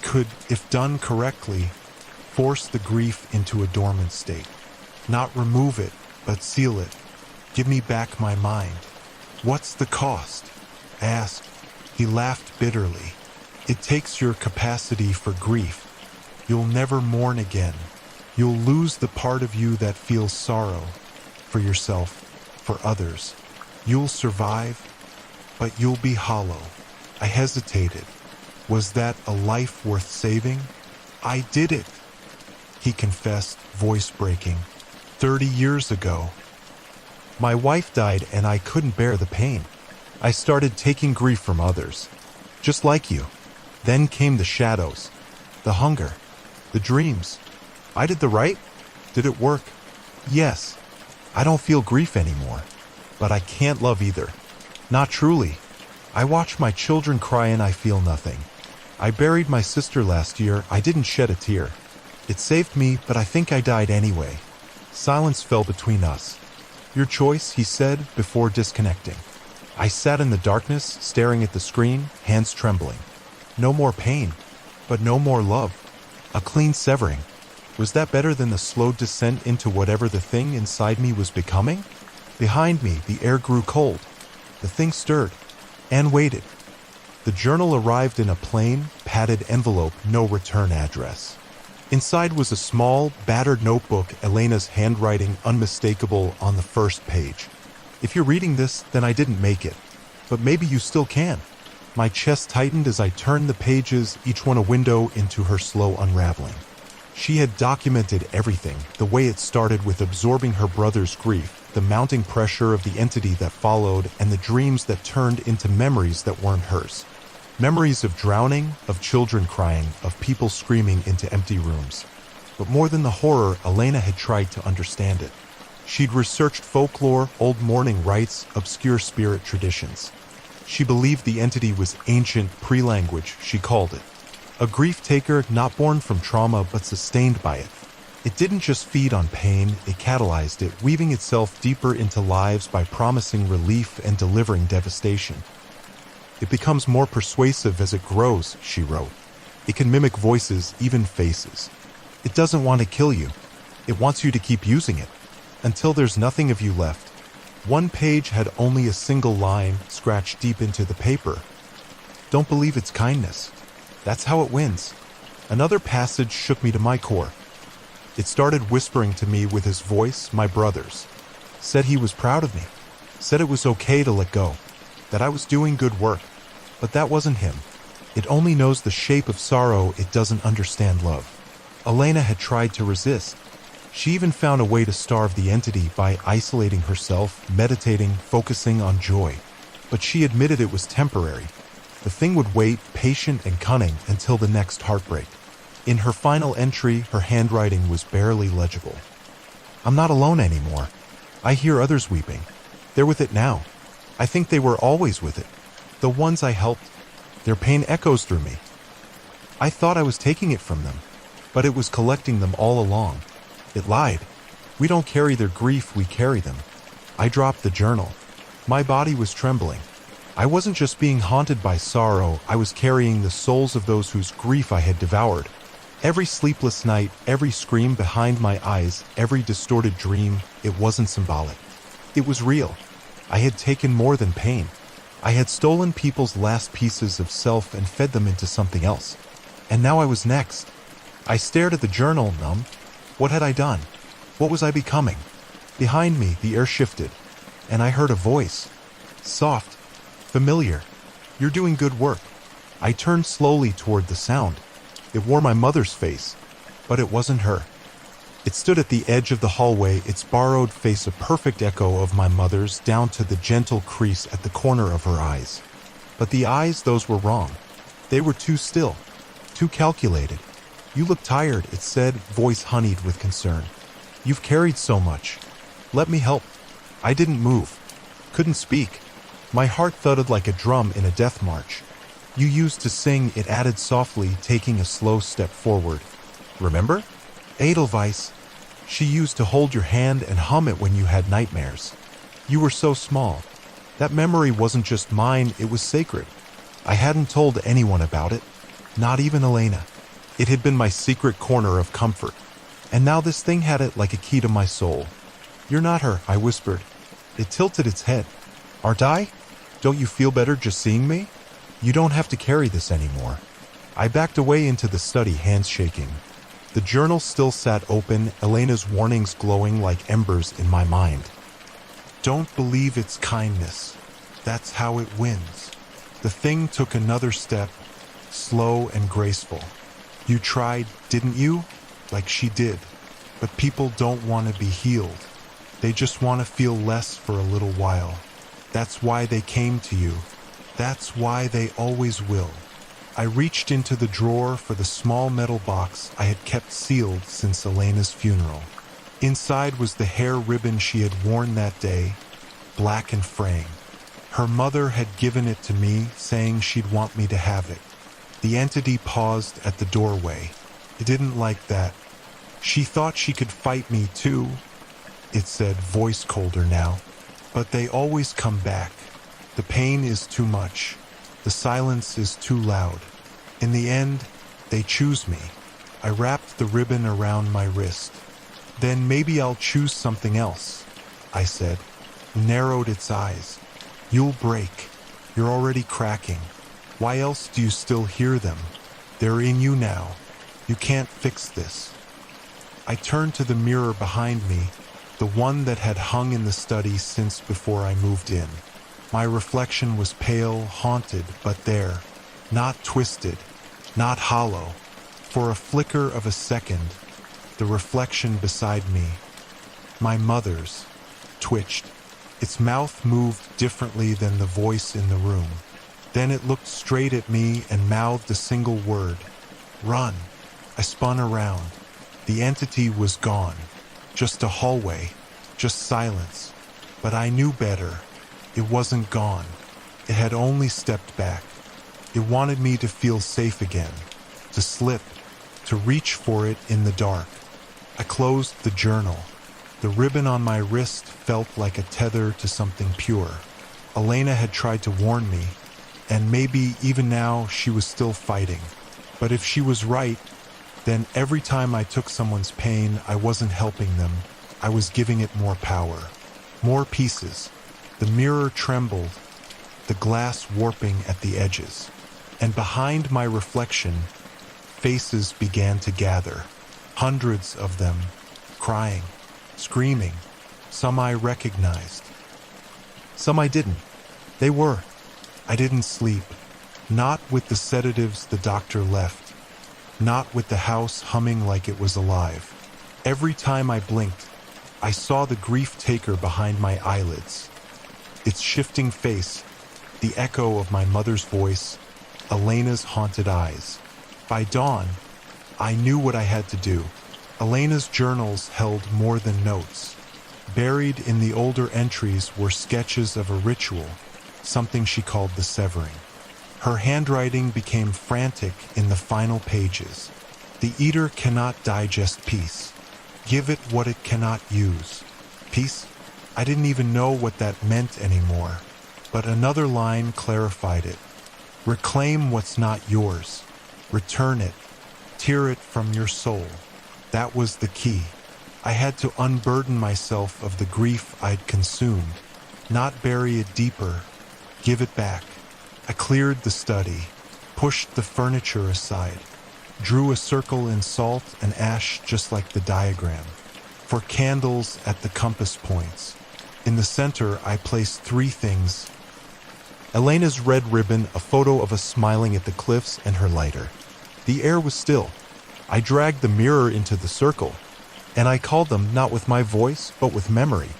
A: could, if done correctly, force the grief into a dormant state. Not remove it, but seal it. Give me back my mind. "What's the cost?" I asked. He laughed bitterly. "It takes your capacity for grief. You'll never mourn again. You'll lose the part of you that feels sorrow, for yourself, for others. You'll survive, but you'll be hollow." I hesitated. Was that a life worth saving? "I did it," he confessed, voice breaking. 30 years ago. My wife died and I couldn't bear the pain. I started taking grief from others, just like you. Then came the shadows, the hunger, the dreams. I did the right? Did it work? Yes. I don't feel grief anymore, but I can't love either. Not truly. I watch my children cry and I feel nothing. I buried my sister last year. I didn't shed a tear. It saved me, but I think I died anyway. Silence fell between us. Your choice, he said, before disconnecting. I sat in the darkness, staring at the screen, hands trembling. No more pain, but no more love. A clean severing. Was that better than the slow descent into whatever the thing inside me was becoming? Behind me, the air grew cold. The thing stirred and waited. The journal arrived in a plain, padded envelope, no return address. Inside was a small, battered notebook, Elena's handwriting unmistakable on the first page. If you're reading this, then I didn't make it. But maybe you still can. My chest tightened as I turned the pages, each one a window into her slow unraveling. She had documented everything, the way it started with absorbing her brother's grief, the mounting pressure of the entity that followed, and the dreams that turned into memories that weren't hers. Memories of drowning, of children crying, of people screaming into empty rooms. But more than the horror, Elena had tried to understand it. She'd researched folklore, old mourning rites, obscure spirit traditions. She believed the entity was ancient, pre-language, she called it. A grief-taker not born from trauma but sustained by it. It didn't just feed on pain, it catalyzed it, weaving itself deeper into lives by promising relief and delivering devastation. It becomes more persuasive as it grows, she wrote. It can mimic voices, even faces. It doesn't want to kill you. It wants you to keep using it, until there's nothing of you left. One page had only a single line scratched deep into the paper. Don't believe its kindness. That's how it wins. Another passage shook me to my core. It started whispering to me with his voice, my brother's. Said he was proud of me. Said it was okay to let go. That I was doing good work. But that wasn't him. It only knows the shape of sorrow, it doesn't understand love. Elena had tried to resist. She even found a way to starve the entity by isolating herself, meditating, focusing on joy. But she admitted it was temporary. The thing would wait, patient and cunning, until the next heartbreak. In her final entry, her handwriting was barely legible. I'm not alone anymore. I hear others weeping. They're with it now. I think they were always with it. The ones I helped, their pain echoes through me. I thought I was taking it from them, but it was collecting them all along. It lied. We don't carry their grief, we carry them. I dropped the journal. My body was trembling. I wasn't just being haunted by sorrow, I was carrying the souls of those whose grief I had devoured. Every sleepless night, every scream behind my eyes, every distorted dream, it wasn't symbolic. It was real. I had taken more than pain. I had stolen people's last pieces of self and fed them into something else. And now I was next. I stared at the journal, numb. What had I done? What was I becoming? Behind me, the air shifted, and I heard a voice. Soft, familiar. You're doing good work. I turned slowly toward the sound. It wore my mother's face, but it wasn't her. It stood at the edge of the hallway, its borrowed face a perfect echo of my mother's, down to the gentle crease at the corner of her eyes. But the eyes, those were wrong. They were too still, too calculated. You look tired, it said, voice honeyed with concern. You've carried so much. Let me help. I didn't move. Couldn't speak. My heart thudded like a drum in a death march. You used to sing, it added softly, taking a slow step forward. Remember? Edelweiss. She used to hold your hand and hum it when you had nightmares. You were so small. That memory wasn't just mine, it was sacred. I hadn't told anyone about it. Not even Elena. It had been my secret corner of comfort. And now this thing had it like a key to my soul. You're not her, I whispered. It tilted its head. Aren't I? Don't you feel better just seeing me? You don't have to carry this anymore. I backed away into the study, hands shaking. The journal still sat open, Elena's warnings glowing like embers in my mind. Don't believe its kindness. That's how it wins. The thing took another step, slow and graceful. You tried, didn't you? Like she did. But people don't want to be healed. They just want to feel less for a little while. That's why they came to you. That's why they always will. I reached into the drawer for the small metal box I had kept sealed since Elena's funeral. Inside was the hair ribbon she had worn that day, black and fraying. Her mother had given it to me, saying she'd want me to have it. The entity paused at the doorway. It didn't like that. She thought she could fight me too, it said, voice colder now. But they always come back. The pain is too much. The silence is too loud. In the end, they choose me. I wrapped the ribbon around my wrist. Then maybe I'll choose something else, I said, narrowed its eyes. You'll break. You're already cracking. Why else do you still hear them? They're in you now. You can't fix this. I turned to the mirror behind me, the one that had hung in the study since before I moved in. My reflection was pale, haunted, but there. Not twisted, not hollow. For a flicker of a second, the reflection beside me, my mother's, twitched. Its mouth moved differently than the voice in the room. Then it looked straight at me and mouthed a single word. Run. I spun around. The entity was gone. Just a hallway. Just silence. But I knew better. It wasn't gone. It had only stepped back. It wanted me to feel safe again. To slip. To reach for it in the dark. I closed the journal. The ribbon on my wrist felt like a tether to something pure. Elena had tried to warn me, and maybe even now she was still fighting. But if she was right, then every time I took someone's pain, I wasn't helping them. I was giving it more power. More pieces. The mirror trembled, the glass warping at the edges. And behind my reflection, faces began to gather. Hundreds of them, crying, screaming. Some I recognized. Some I didn't. They were. I didn't sleep. Not with the sedatives the doctor left. Not with the house humming like it was alive. Every time I blinked, I saw the grief taker behind my eyelids. Its shifting face, the echo of my mother's voice, Elena's haunted eyes. By dawn, I knew what I had to do. Elena's journals held more than notes. Buried in the older entries were sketches of a ritual, something she called the severing. Her handwriting became frantic in the final pages. The eater cannot digest peace. Give it what it cannot use. Peace? I didn't even know what that meant anymore. But another line clarified it. Reclaim what's not yours. Return it. Tear it from your soul. That was the key. I had to unburden myself of the grief I'd consumed, not bury it deeper, give it back. I cleared the study, pushed the furniture aside, drew a circle in salt and ash just like the diagram, for candles at the compass points. In the center, I placed 3 things. Elena's red ribbon, a photo of us smiling at the cliffs, and her lighter. The air was still. I dragged the mirror into the circle, and I called them not with my voice, but with memory.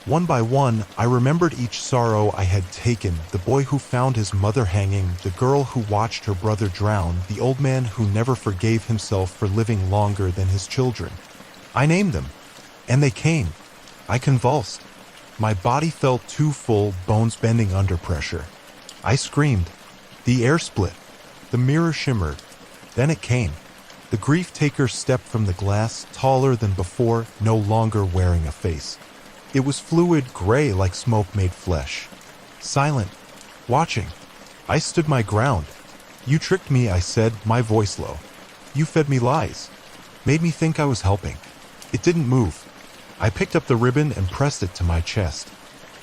A: One by one, I remembered each sorrow I had taken, the boy who found his mother hanging, the girl who watched her brother drown, the old man who never forgave himself for living longer than his children. I named them, and they came. I convulsed. My body felt too full, bones bending under pressure. I screamed. The air split. The mirror shimmered. Then it came. The grief taker stepped from the glass, taller than before, no longer wearing a face. It was fluid, gray like smoke made flesh. Silent. Watching. I stood my ground. You tricked me, I said, my voice low. You fed me lies. Made me think I was helping. It didn't move. I picked up the ribbon and pressed it to my chest.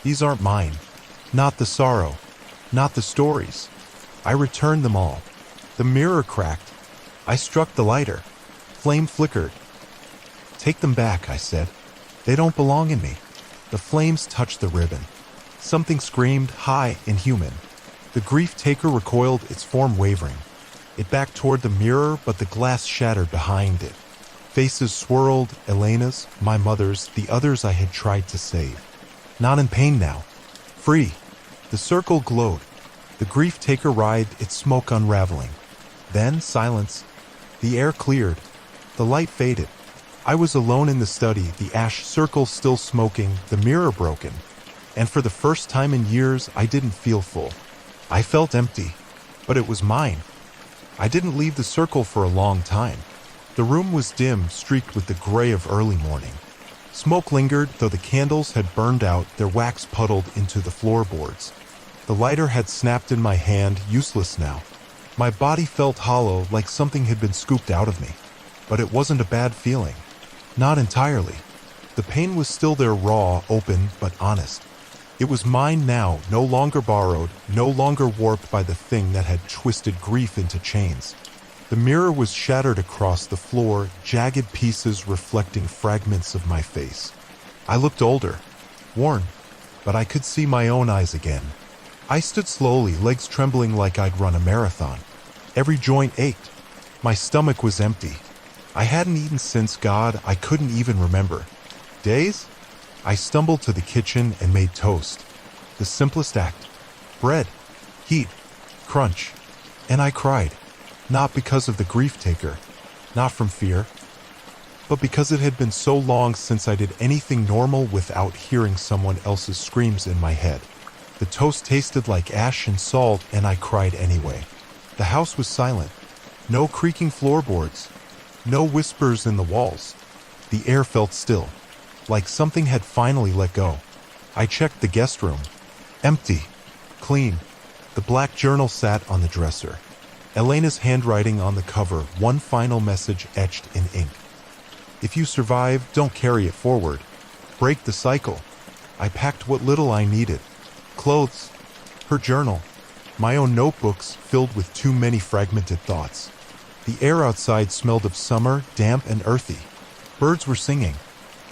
A: These aren't mine. Not the sorrow. Not the stories. I returned them all. The mirror cracked. I struck the lighter. Flame flickered. Take them back, I said. They don't belong in me. The flames touched the ribbon. Something screamed, high, inhuman. The grief taker recoiled, its form wavering. It backed toward the mirror, but the glass shattered behind it. Faces swirled, Elena's, my mother's, the others I had tried to save. Not in pain now. Free. The circle glowed. The grief taker writhed, its smoke unraveling. Then silence. The air cleared. The light faded. I was alone in the study, the ash circle still smoking, the mirror broken. And for the first time in years, I didn't feel full. I felt empty. But it was mine. I didn't leave the circle for a long time. The room was dim, streaked with the gray of early morning. Smoke lingered, though the candles had burned out, their wax puddled into the floorboards. The lighter had snapped in my hand, useless now. My body felt hollow, like something had been scooped out of me. But it wasn't a bad feeling. Not entirely. The pain was still there, raw, open, but honest. It was mine now, no longer borrowed, no longer warped by the thing that had twisted grief into chains. The mirror was shattered across the floor, jagged pieces reflecting fragments of my face. I looked older, worn, but I could see my own eyes again. I stood slowly, legs trembling like I'd run a marathon. Every joint ached. My stomach was empty. I hadn't eaten since, God, I couldn't even remember. Days? I stumbled to the kitchen and made toast. The simplest act. Bread, heat, crunch. And I cried. Not because of the grief taker, not from fear, but because it had been so long since I did anything normal without hearing someone else's screams in my head. The toast tasted like ash and salt, and I cried anyway. The house was silent. No creaking floorboards. No whispers in the walls. The air felt still, like something had finally let go. I checked the guest room. Empty. Clean. The black journal sat on the dresser. Elena's handwriting on the cover, one final message etched in ink. If you survive, don't carry it forward. Break the cycle. I packed what little I needed. Clothes, her journal, my own notebooks filled with too many fragmented thoughts. The air outside smelled of summer, damp and earthy. Birds were singing.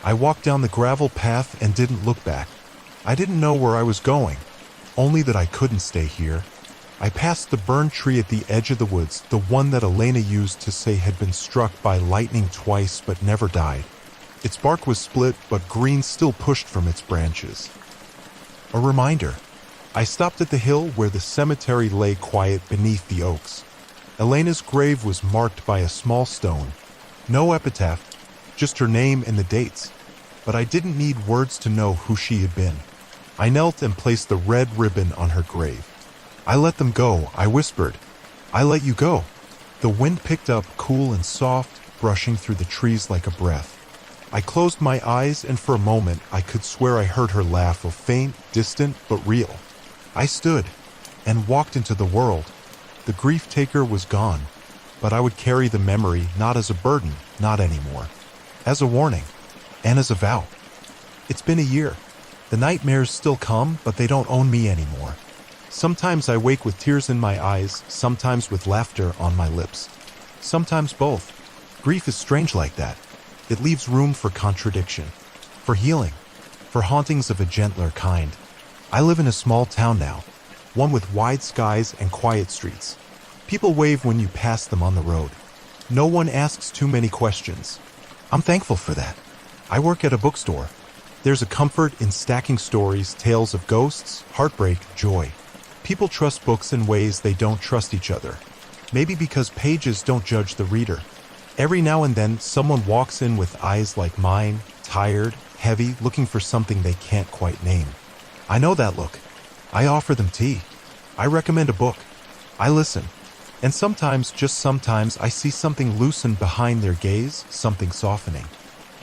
A: I walked down the gravel path and didn't look back. I didn't know where I was going, only that I couldn't stay here. I passed the burned tree at the edge of the woods, the one that Elena used to say had been struck by lightning twice but never died. Its bark was split, but green still pushed from its branches. A reminder. I stopped at the hill where the cemetery lay quiet beneath the oaks. Elena's grave was marked by a small stone. No epitaph, just her name and the dates. But I didn't need words to know who she had been. I knelt and placed the red ribbon on her grave. I let them go, I whispered. I let you go. The wind picked up, cool and soft, brushing through the trees like a breath. I closed my eyes, and for a moment I could swear I heard her laugh, a faint, distant, but real. I stood and walked into the world. The grief taker was gone, but I would carry the memory not as a burden, not anymore. As a warning, and as a vow. It's been a year. The nightmares still come, but they don't own me anymore. Sometimes I wake with tears in my eyes, sometimes with laughter on my lips. Sometimes both. Grief is strange like that. It leaves room for contradiction, for healing, for hauntings of a gentler kind. I live in a small town now, one with wide skies and quiet streets. People wave when you pass them on the road. No one asks too many questions. I'm thankful for that. I work at a bookstore. There's a comfort in stacking stories, tales of ghosts, heartbreak, joy. People trust books in ways they don't trust each other. Maybe because pages don't judge the reader. Every now and then, someone walks in with eyes like mine, tired, heavy, looking for something they can't quite name. I know that look. I offer them tea. I recommend a book. I listen. And sometimes, just sometimes, I see something loosen behind their gaze, something softening.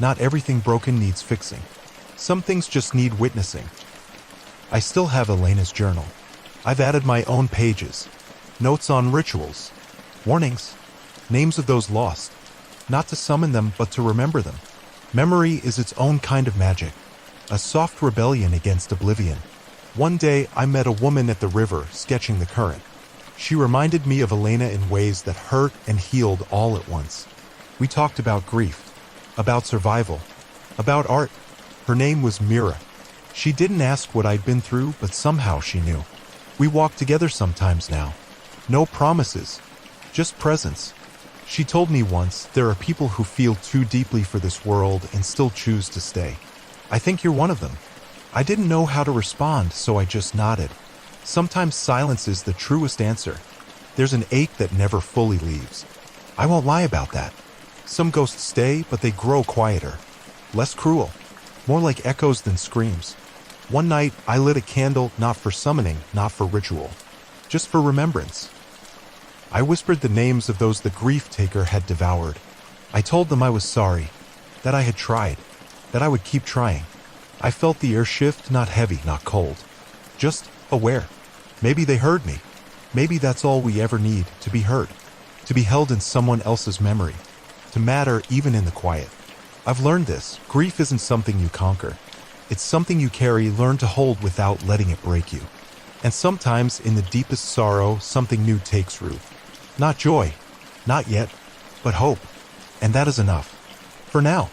A: Not everything broken needs fixing. Some things just need witnessing. I still have Elena's journal. I've added my own pages, notes on rituals, warnings, names of those lost, not to summon them but to remember them. Memory is its own kind of magic, a soft rebellion against oblivion. One day I met a woman at the river sketching the current. She reminded me of Elena in ways that hurt and healed all at once. We talked about grief, about survival, about art. Her name was Mira. She didn't ask what I'd been through, but somehow she knew. We walk together sometimes now. No promises, just presence. She told me once, there are people who feel too deeply for this world and still choose to stay. I think you're one of them. I didn't know how to respond, so I just nodded. Sometimes silence is the truest answer. There's an ache that never fully leaves. I won't lie about that. Some ghosts stay, but they grow quieter. Less cruel. More like echoes than screams. One night, I lit a candle, not for summoning, not for ritual. Just for remembrance. I whispered the names of those the grief taker had devoured. I told them I was sorry, that I had tried, that I would keep trying. I felt the air shift, not heavy, not cold. Just aware. Maybe they heard me. Maybe that's all we ever need, to be heard. To be held in someone else's memory. To matter even in the quiet. I've learned this. Grief isn't something you conquer. It's something you carry, learn to hold without letting it break you. And sometimes, in the deepest sorrow, something new takes root. Not joy. Not yet. But hope. And that is enough. For now.